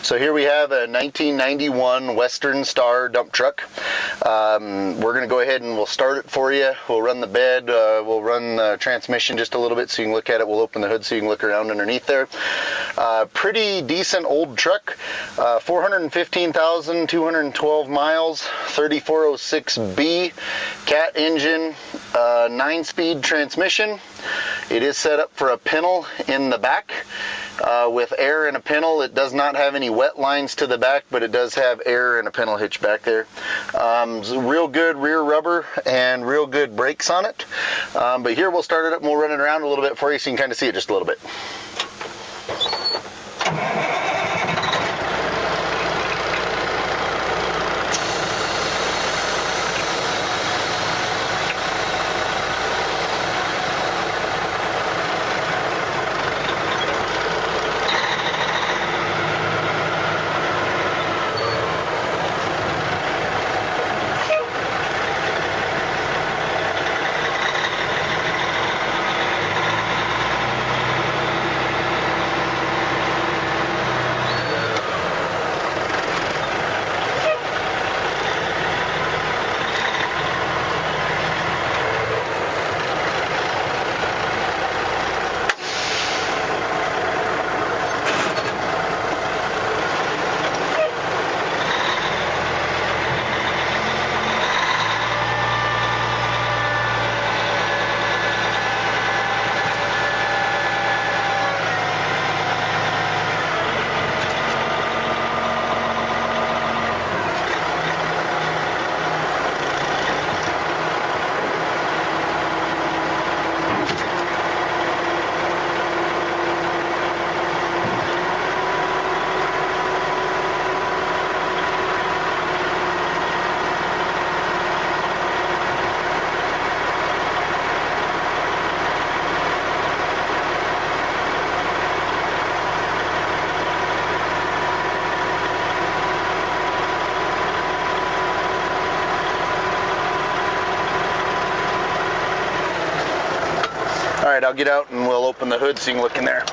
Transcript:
So here we have a 1991 Western Star dump truck. We're going to go ahead and we'll start it for you. We'll run the bed, we'll run the transmission just a little bit so you can look at it. We'll open the hood so you can look around underneath there. Pretty decent old truck, 415,212 miles, 3406B, cat engine, 9-speed transmission. It is set up for a pintle in the back. With air and a pintle, it does not have any wet lines to the back, but it does have air and a pintle hitch back there. Real good rear rubber and real good brakes on it. But here we'll start it up and we'll run it around a little bit for you so you can kind of see it just a little bit. All right, I'll get out and we'll open the hood so you can look in there.